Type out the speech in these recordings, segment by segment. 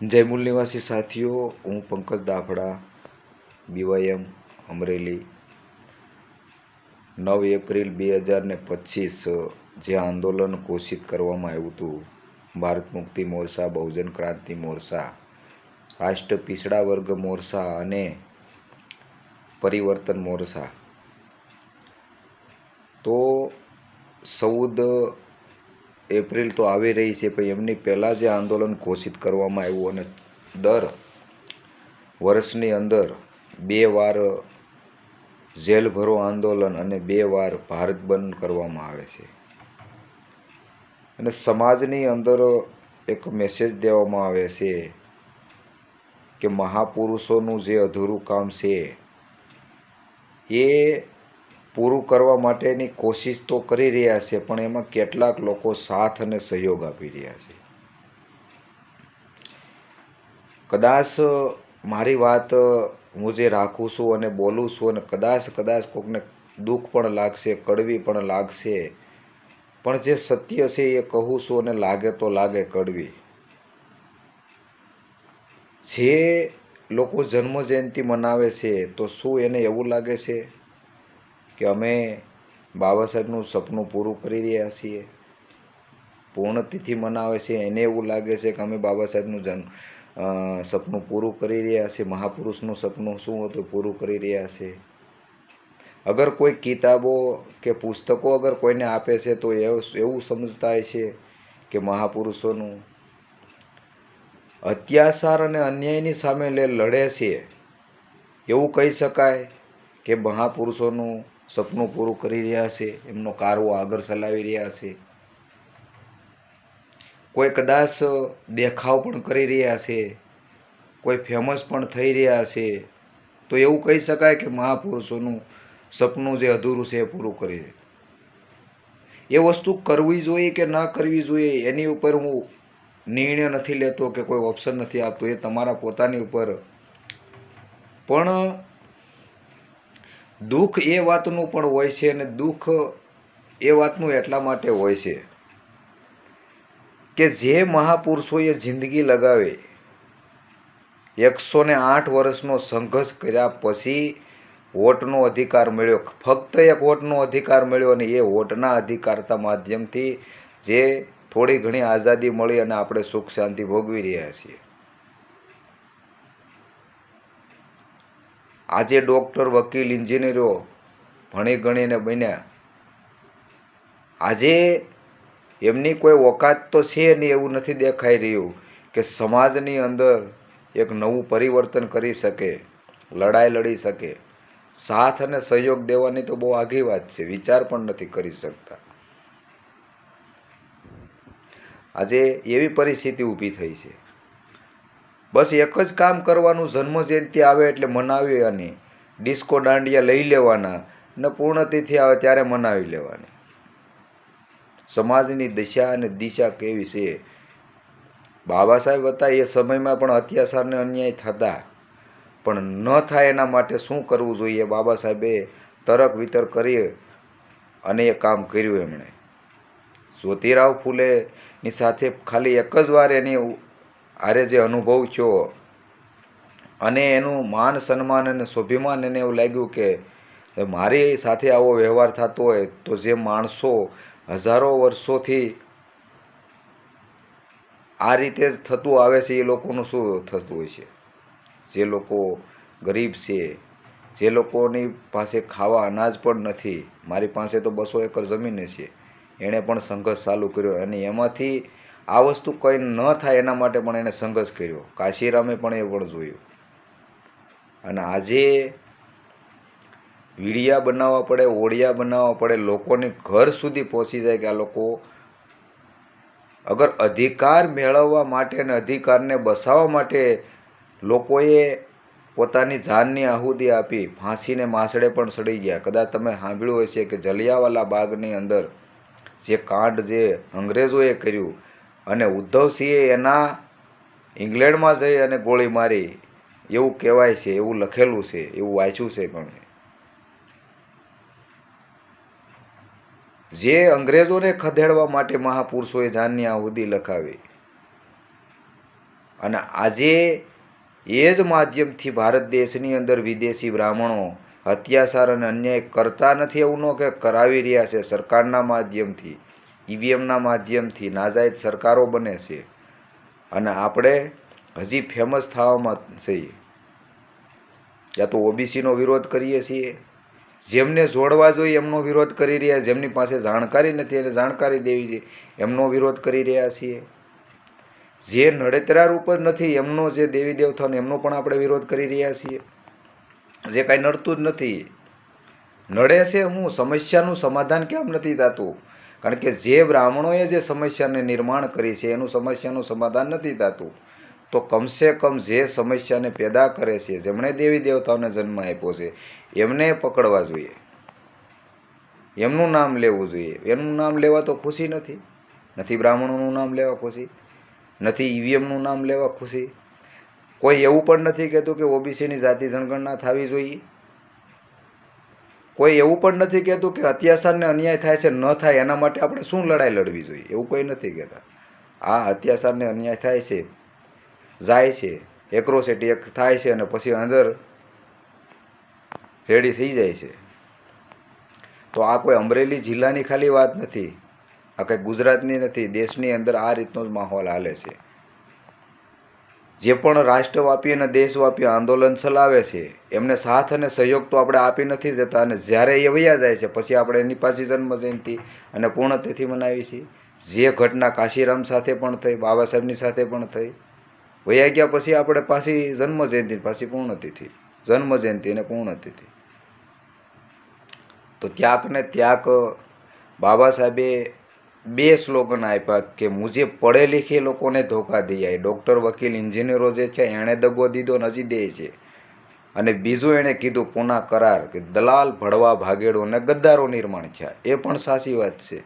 જય મૂળ નિવાસી સાથીઓ, હું પંકજ દાફડા, BYM અમરેલી. 9 એપ્રિલ 2025 જે આંદોલન ઘોષિત કરવામાં આવ્યું હતું, ભારત મુક્તિ મોરચા, બહુજન ક્રાંતિ મોરચા, રાષ્ટ્ર પીછડા વર્ગ મોરચા અને પરિવર્તન મોરચા, તો 14 એપ્રિલ તો આવી રહી છે, પણ એમની પહેલાં જે આંદોલન ઘોષિત કરવામાં આવ્યું અને દર વર્ષની અંદર 2 વાર જેલ ભરો આંદોલન અને 2 વાર ભારત બંધ કરવામાં આવે છે. અને સમાજની અંદર એક મેસેજ દેવામાં આવે છે કે મહાપુરુષોનું જે અધૂરું કામ છે એ પૂરું કરવા માટેની કોશિશ તો કરી રહ્યા છે, પણ એમાં કેટલાક લોકો સાથ અને સહયોગ આપી રહ્યા છે. કદાચ મારી વાત હું જે રાખું છું અને બોલું છું અને કદાચ કોઈકને દુઃખ પણ લાગશે, કડવી પણ લાગશે, પણ જે સત્ય છે એ કહું છું અને લાગે તો લાગે કડવી. જે લોકો જન્મજયંતિ મનાવે છે, તો શું એને એવું લાગે છે કે અમે બાબા સાહેબનું સપનું પૂરું કરી રહ્યા છીએ? પૂર્ણતિથિ મનાવે છે એને એવું લાગે છે કે અમે બાબા સાહેબનું સપનું પૂરું કરી રહ્યા છીએ, મહાપુરુષનું સપનું શું હતું પૂરું કરી રહ્યા છે. અગર કોઈ કિતાબો કે પુસ્તકો અગર કોઈને આપે છે તો એવું સમજતા છે કે મહાપુરુષોનું અત્યાચાર અને અન્યાયની સામે લડે છે, એવું કહી શકાય કે મહાપુરુષોનું સપનું પૂરું કરી રહ્યા છે, એમનો કારવો આગળ ચલાવી રહ્યા છે. કોઈ કદાચ દેખાવ પણ કરી રહ્યા છે, કોઈ ફેમસ પણ થઈ રહ્યા છે, તો એવું કહી શકાય કે મહાપુરુષોનું સપનું જે અધૂરું છે એ પૂરું કરી દે. એ વસ્તુ કરવી જોઈએ કે ના કરવી જોઈએ એની ઉપર હું નિર્ણય નથી લેતો કે કોઈ ઓપ્શન નથી આપતો, એ તમારા પોતાની ઉપર. પણ દુઃખ એ વાતનું પણ હોય છે, અને દુઃખ એ વાતનું એટલા માટે હોય છે કે જે મહાપુરુષોએ જિંદગી લગાવે, 108 વર્ષનો સંઘર્ષ કર્યા પછી વોટનો અધિકાર મળ્યો, ફક્ત એક વોટનો અધિકાર મળ્યો, અને એ વોટના અધિકારના માધ્યમથી જે થોડી ઘણી આઝાદી મળી અને આપણે સુખ શાંતિ ભોગવી રહ્યા છીએ. આજે ડૉક્ટર, વકીલ, એન્જિનિયરો ભણી ગણીને બન્યા, આજે એમની કોઈ ઓકાત તો છે નહીં, એવું નથી દેખાઈ રહ્યું કે સમાજની અંદર એક નવું પરિવર્તન કરી શકે, લડાઈ લડી શકે. સાથ અને સહયોગ દેવાની તો બહુ આઘી વાત છે, વિચાર પણ નથી કરી શકતા. આજે એવી પરિસ્થિતિ ઊભી થઈ છે. બસ એક જ કામ કરવાનું, જન્મજયંતિ આવે એટલે મનાવી, અને ડિસ્કો દાંડિયા લઈ લેવાના, ને પૂર્ણતિથિ આવે ત્યારે મનાવી લેવાની. સમાજની દિશા અને દિશા કેવી છે? બાબા સાહેબ હતા એ સમયમાં પણ અત્યાચાર ને અન્યાય થતા, પણ ન થાય એના માટે શું કરવું જોઈએ? બાબા સાહેબે તરક વિતર કરી અને એ કામ કર્યું એમણે. જ્યોતિરાવ ફૂલેની સાથે ખાલી એક જ વાર એની આરે જે અનુભવ થયો અને એનું માન સન્માન અને સ્વાભિમાન, એને એવું લાગ્યું કે મારી સાથે આવો વ્યવહાર થતો હોય તો જે માણસો હજારો વર્ષોથી આ રીતે જ થતું આવે છે એ લોકોનું શું થતું હોય છે? જે લોકો ગરીબ છે, જે લોકોની પાસે ખાવા અનાજ પણ નથી, મારી પાસે તો 200 એકર જમીન છે, એણે પણ સંઘર્ષ ચાલુ કર્યો, અને એમાંથી આ વસ્તુ કંઈ ન થાય એના માટે પણ એને સંઘર્ષ કર્યો. કાશીરામે પણ એ પણ જોયું. અને આજે વીડિયા બનાવવા પડે, ઓડિયા બનાવવા પડે, લોકોની ઘર સુધી પહોંચી જાય કે આ લોકો અગર અધિકાર મેળવવા માટે અને અધિકારને બસાવવા માટે લોકોએ પોતાની જાનની આહુતિ આપી, ફાંસીને માસડે પણ સડી ગયા. કદાચ તમે સાંભળ્યું હોય છે કે જલિયાવાલા બાગની અંદર જે કાંડ જે અંગ્રેજોએ કર્યું, અને ઉદ્ધવસિંહે એના ઇંગ્લેન્ડમાં જઈ અને ગોળી મારી, એવું કહેવાય છે, એવું લખેલું છે, એવું વાંચ્યું છે. પણ જે અંગ્રેજોને ખદેડવા માટે મહાપુરુષોએ જાનની આહુતિ લખાવી, અને આજે એ જ માધ્યમથી ભારત દેશની અંદર વિદેશી બ્રાહ્મણો અત્યાચાર અને અન્યાય કરતા નથી એવું ન કે કરાવી રહ્યા છે. સરકારના માધ્યમથી, ઈવીએમના માધ્યમથી નાજાયજ સરકારો બને છે અને આપણે હજી ફેમસ થવામાં છીએ. યા તો ઓબીસીનો વિરોધ કરીએ છીએ, જેમને જોડવા જોઈએ એમનો વિરોધ કરી રહ્યા, જેમની પાસે જાણકારી નથી એને જાણકારી દેવી છે એમનો વિરોધ કરી રહ્યા છીએ. જે નડતરા રૂપ જ નથી એમનો, જે દેવી દેવતાનો એમનો પણ આપણે વિરોધ કરી રહ્યા છીએ. જે કાંઈ નડતું જ નથી, નડે છે હું સમસ્યાનું સમાધાન કેમ નથી થતું? કારણ કે જે બ્રાહ્મણોએ જે સમસ્યાને નિર્માણ કરી છે એનું સમસ્યાનું સમાધાન નથી થતું. તો કમસે કમ જે સમસ્યાને પેદા કરે છે, જેમણે દેવી દેવતાઓને જન્મ આપ્યો છે, એમને પકડવા જોઈએ, એમનું નામ લેવું જોઈએ. એમનું નામ લેવા તો ખુશી નથી, નથી બ્રાહ્મણોનું નામ લેવા ખુશી, નથી ઈવીએમનું નામ લેવા ખુશી. કોઈ એવું પણ નથી કહેતું કે ઓબીસીની જાતિ જનગણના થવી જોઈએ. કોઈ એવું પણ નથી કહેતું કે અત્યાચારને અન્યાય થાય છે ન થાય એના માટે આપણે શું લડાઈ લડવી જોઈએ, એવું કોઈ નથી કહેતા. આ અત્યાચારને અન્યાય થાય છે, જાય છે, એક્રોસિટી એક થાય છે અને પછી અંદર રેડી થઈ જાય છે. તો આ કોઈ અમરેલી જિલ્લાની ખાલી વાત નથી, આ કંઈ ગુજરાતની નથી, દેશની અંદર આ રીતનો જ માહોલ હાલે છે. જે પણ રાષ્ટ્રવ્યાપી અને દેશવ્યાપી આંદોલન ચલાવે છે એમને સાથ અને સહયોગ તો આપણે આપી નથી જતા, અને જ્યારે એ વયા જાય છે પછી આપણે એની પાછી જન્મજયંતિ અને પૂર્ણતિથિ મનાવી છીએ. જે ઘટના કાશીરામ સાથે પણ થઈ, બાબા સાહેબની સાથે પણ થઈ, વયા ગયા પછી આપણે પાછી જન્મજયંતિ, પાછી પૂર્ણતિથિ, જન્મજયંતિ અને પૂર્ણતિથિ. તો ત્યાંક ને ત્યાંક બાબા સાહેબે બે સ્લોગન આપ્યા કે મુझे પઢે લિખે લોકોને ધોકા દિયા. ડૉક્ટર, વકીલ, એન્જિનિયરો જે છે એણે દગો દીધો ને હજી દે છે. અને બીજું એણે કીધું પૂના કરાર કે દલાલ, ભડવા, ભાગેડો અને ગદ્દારો નિર્માણ થયા. એ પણ સાચી વાત છે.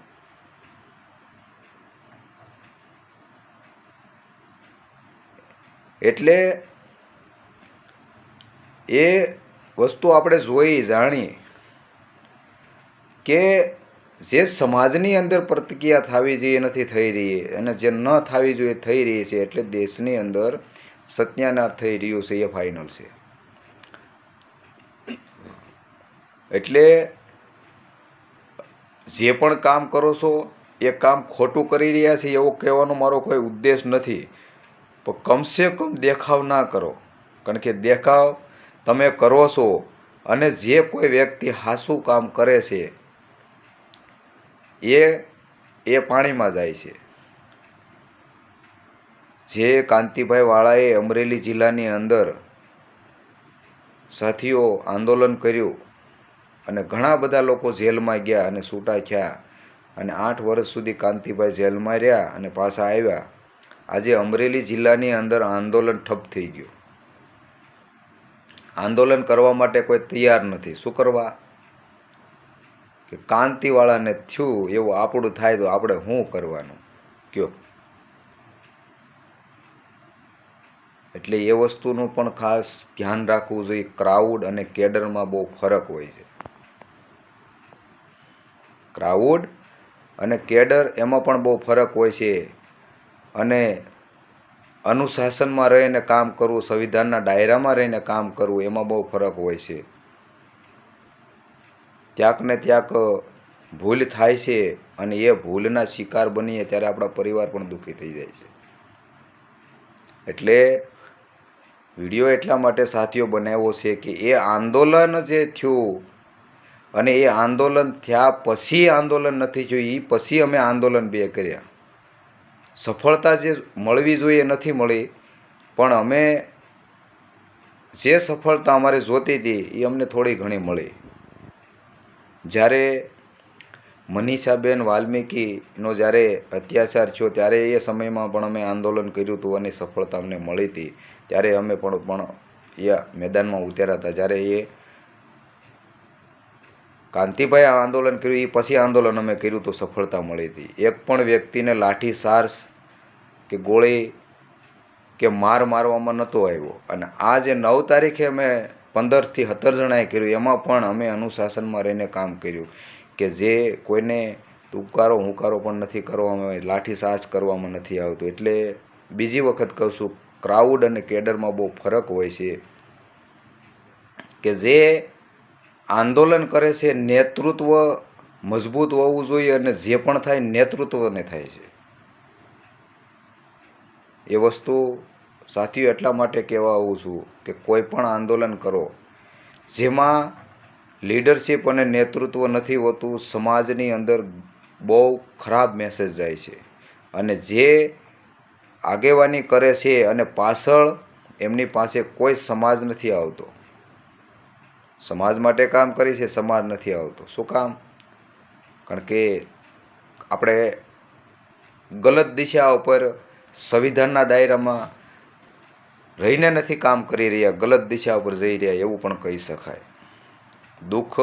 એટલે એ વસ્તુ આપણે જોઈ જાણી કે જે સમાજની અંદર પ્રતિક્રિયા થવી જોઈએ નથી થઈ રહી, અને જે ન થવી જોઈએ થઈ રહી છે. એટલે દેશની અંદર સત્યાનાશ થઈ રહ્યું છે, એ ફાઇનલ છે. એટલે જે પણ કામ કરો છો એ કામ ખોટું કરી રહ્યા છે એવો કહેવાનો મારો કોઈ ઉદ્દેશ નથી, પણ કમસે કમ દેખાવ ના કરો. કારણ કે દેખાવ તમે કરો છો અને જે કોઈ વ્યક્તિ સાચું કામ કરે છે એ પાણીમાં જાય છે. જે કાંતિભાઈ વાળાએ અમરેલી જિલ્લાની અંદર સાથીઓ આંદોલન કર્યું અને ઘણા બધા લોકો જેલમાં ગયા અને છૂટા થયા, અને 8 વર્ષ સુધી કાંતિભાઈ જેલમાં રહ્યા અને પાછા આવ્યા. આજે અમરેલી જિલ્લાની અંદર આંદોલન ઠપ થઈ ગયું. આંદોલન કરવા માટે કોઈ તૈયાર નથી. શું કરવા? કે કાંતિવાળાને થયું એવું આપણું થાય તો આપણે શું કરવાનું કયો? એટલે એ વસ્તુનું પણ ખાસ ધ્યાન રાખવું જોઈએ. ક્રાઉડ અને કેડરમાં બહુ ફરક હોય છે. ક્રાઉડ અને કેડર એમાં પણ બહુ ફરક હોય છે. અને અનુશાસનમાં રહીને કામ કરવું, સંવિધાનના દાયરામાં રહીને કામ કરવું, એમાં બહુ ફરક હોય છે. ક્યાંક ને ક્યાંક ભૂલ થાય છે અને એ ભૂલના શિકાર બનીએ ત્યારે આપણા પરિવાર પણ દુઃખી થઈ જાય છે. એટલે વિડીયો એટલા માટે સાથીઓ બનાવ્યો છે કે એ આંદોલન જે થયું અને એ આંદોલન થયા પછી આંદોલન નથી થયું, એ પછી અમે આંદોલન બે કર્યા. સફળતા જે મળવી જોઈએ નથી મળી, પણ અમે જે સફળતા અમારે જોતી હતી એ અમને થોડી ઘણી મળી. જ્યારે મનીષાબેન વાલ્મીકીનો જ્યારે અત્યાચાર થયો ત્યારે એ સમયમાં પણ અમે આંદોલન કર્યું હતું અને સફળતા અમને મળી હતી. ત્યારે અમે પણ એ મેદાનમાં ઉતર્યા હતા. જ્યારે એ કાંતિભાઈ આંદોલન કર્યું એ પછી આંદોલન અમે કર્યું તો સફળતા મળી હતી. એક પણ વ્યક્તિને લાઠી ચાર્જ કે ગોળી કે મારવામાં નહોતો આવ્યો. અને આ જે 9 તારીખે અમે 15 થી 17 જણાએ કર્યું એમાં પણ અમે અનુશાસનમાં રહીને કામ કર્યું કે જે કોઈને તુકારો હુંકારો પણ નથી કરવામાં, લાઠી ચાર્જ કરવામાં નથી આવતું. એટલે બીજી વખત કહું છું ક્રાઉડ અને કેડરમાં બહુ ફરક હોય છે કે જે આંદોલન કરે છે નેતૃત્વ મજબૂત હોવું જોઈએ અને જે પણ થાય નેતૃત્વને થાય છે. એ વસ્તુ સાથીઓ એટલા માટે કહેવા આવું છું કે કોઈ પણ આંદોલન કરો જેમાં લીડરશિપ અને નેતૃત્વ નથી હોતું, સમાજની અંદર બહુ ખરાબ મેસેજ જાય છે. અને જે આગેવાની કરે છે અને પાછળ એમની પાસે કોઈ સમાજ નથી આવતો, સમાજ માટે કામ કરી છે, સમાજ નથી આવતો. શું કામ? કારણ કે આપણે ગલત દિશા ઉપર સંવિધાનના દાયરામાં રહીને નથી કામ કરી રહ્યા, ગલત દિશા ઉપર જઈ રહ્યા એવું પણ કહી શકાય. દુઃખ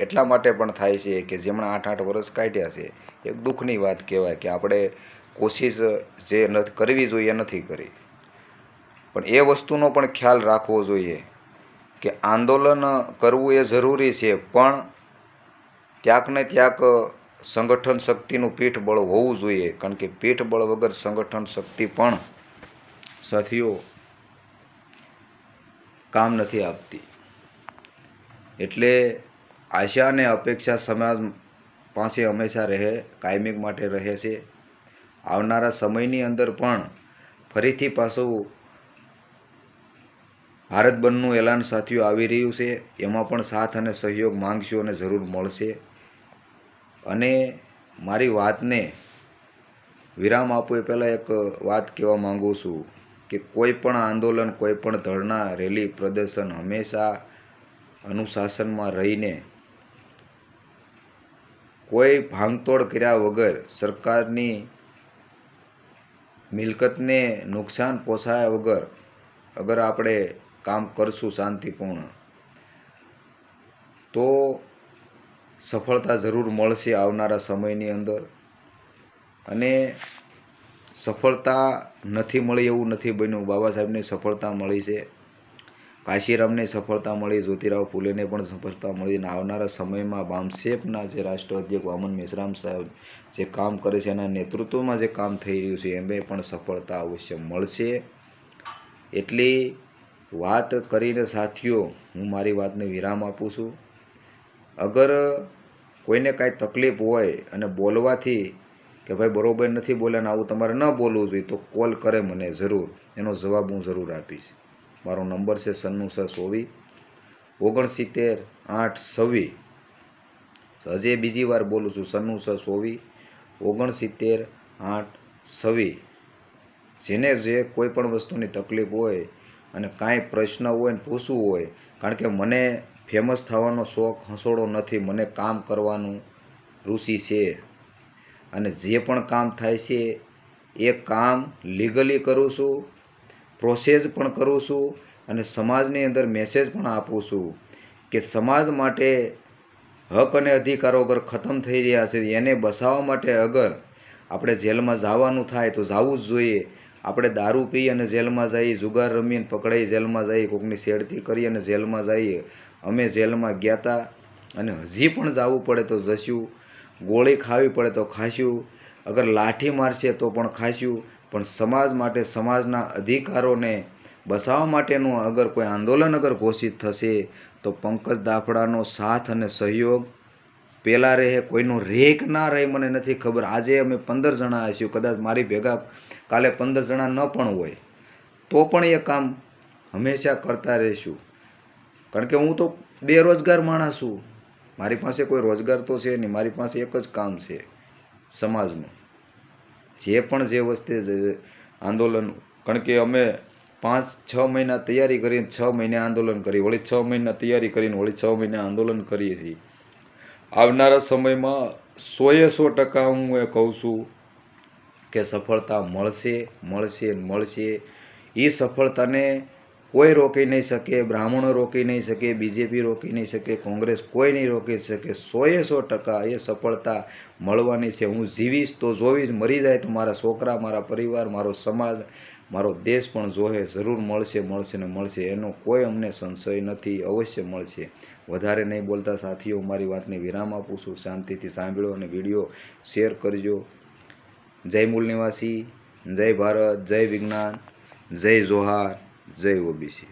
એટલા માટે પણ થાય છે કે જેમણે 8-8 વર્ષ કાઢ્યા છે, એક દુઃખની વાત કહેવાય કે આપણે કોશિશ જે કરવી જોઈએ નથી કરી. પણ એ વસ્તુનો પણ ખ્યાલ રાખવો જોઈએ કે આંદોલન કરવું એ જરૂરી છે, પણ ક્યાંક ને ક્યાંક સંગઠન શક્તિનું પીઠબળ હોવું જોઈએ. કારણ કે પીઠબળ વગર સંગઠન શક્તિ પણ સાથીઓ કામ નથી આપતી. એટલે આશા અને અપેક્ષા સમાજ પાસે હંમેશા રહે, કાયમિક માટે રહે છે. આવનારા સમયની અંદર પણ ફરીથી પાછું ભારત બંધનું એલાન સાથીઓ આવી રહ્યું છે. એમાં પણ સાથ અને સહયોગ માંગશું અને જરૂર મળશે. અને મારી વાતને વિરામ આપું એ પહેલાં એક વાત કહેવા માગું છું કે કોઈ પણ આંદોલન, કોઈ પણ ધરણા, રેલી, પ્રદર્શન હંમેશા અનુશાસનમાં રહીને કોઈ ભાંગતોડ કર્યા વગર, સરકારની મિલકતને નુકસાન પહોંચાડ્યા વગર અગર આપણે કામ કરશું શાંતિપૂર્ણ તો સફળતા જરૂર મળશે આવનારા સમયની અંદર. અને સફળતા નથી મળી એવું નથી બન્યું. બાબા સાહેબને સફળતા મળી છે, કાશીરામને સફળતા મળી, જ્યોતિરાવ ફૂલેને પણ સફળતા મળી. અને આવનારા સમયમાં બામસેફના જે રાષ્ટ્ર અધ્યક્ષ વામન મેશ્રામ સાહેબ જે કામ કરે છે, એના નેતૃત્વમાં જે કામ થઈ રહ્યું છે એમને પણ સફળતા અવશ્ય મળશે. એટલી વાત કરીને સાથીઓ હું મારી વાતને વિરામ આપું છું. અગર કોઈને કાંઈ તકલીફ હોય અને બોલવાથી કે ભાઈ બરોબર નથી બોલ્યા ને આવું તમારે ન બોલવું જોઈએ તો કોલ કરે મને જરૂર, એનો જવાબ હું જરૂર આપીશ. મારો નંબર છે 9624 69 826. હજે બીજી વાર બોલું છું 9624 69 826. જેને જે કોઈ પણ વસ્તુની તકલીફ હોય અને કાંઈ પ્રશ્ન હોય ને પૂછવું હોય, કારણ કે મને ફેમસ થવાનો શોખ હસોડો નથી, મને કામ કરવાનું રુચિ છે. અને જે પણ કામ થાય છે એ કામ લીગલી કરું છું, પ્રોસેસ પણ કરું છું અને સમાજની અંદર મેસેજ પણ આપું છું કે સમાજ માટે હક અને અધિકારો અગર ખતમ થઈ રહ્યા છે એને બચાવવા માટે અગર આપણે જેલમાં જવાનું થાય તો જવું જ જોઈએ. આપણે દારૂ પી અને જેલમાં જઈએ, જુગાર રમીને પકડાઈ જેલમાં જઈએ, કોઈકની છેડતી કરી અને જેલમાં જઈએ. અમે જેલમાં ગયા હતા અને હજી પણ જવું પડે તો જશું, ગોળી ખાવી પડે તો ખાશું, અગર લાઠી મારશે તો પણ ખાશું. પણ સમાજ માટે, સમાજના અધિકારોને બચાવવા માટેનું અગર કોઈ આંદોલન અગર ઘોષિત થશે તો પંકજ દાફડાનો સાથ અને સહયોગ પહેલાં રહે, કોઈનો રહે કે ના રહે મને નથી ખબર. આજે અમે 15 જણા હશું, કદાચ મારી ભેગા કાલે 15 જણા ન પણ હોય તો પણ એ કામ હંમેશા કરતા રહીશું. કારણ કે હું તો બેરોજગાર માણસ છું, મારી પાસે કોઈ રોજગાર તો છે નહીં, મારી પાસે એક જ કામ છે સમાજનું. જે પણ જે વસ્તુ આંદોલન, કારણ કે અમે 5-6 મહિના તૈયારી કરીને 6 મહિને આંદોલન કરી, વળી 6 મહિના તૈયારી કરીને વળી 6 મહિને આંદોલન કરીએ છીએ. આવનારા સમયમાં 100% હું એ કહું છું કે સફળતા મળશે, મળશે, મળશે. એ સફળતાને કોઈ રોકી નહીં શકે, બ્રાહ્મણો રોકી નહીં શકે, બીજેપી રોકી નહીં શકે, કોંગ્રેસ કોઈ નહીં રોકી શકે. 100% એ સફળતા મળવાની છે. હું જીવીશ તો જોવીશ, મરી જાય તો મારા છોકરા, મારા પરિવાર, મારો સમાજ, મારો દેશ પણ જોહે. જરૂર મળશે, મળશે ને મળશે, એનો કોઈ અમને સંશય નથી, અવશ્ય મળશે. વધારે નહીં બોલતા સાથીઓ મારી વાતને વિરામ આપું છું. શાંતિથી સાંભળો અને વિડીયો શેર કરજો. જય મૂળ નિવાસી, જય ભારત, જય વિજ્ઞાન, જય જોહાર, જય ઓબીસી.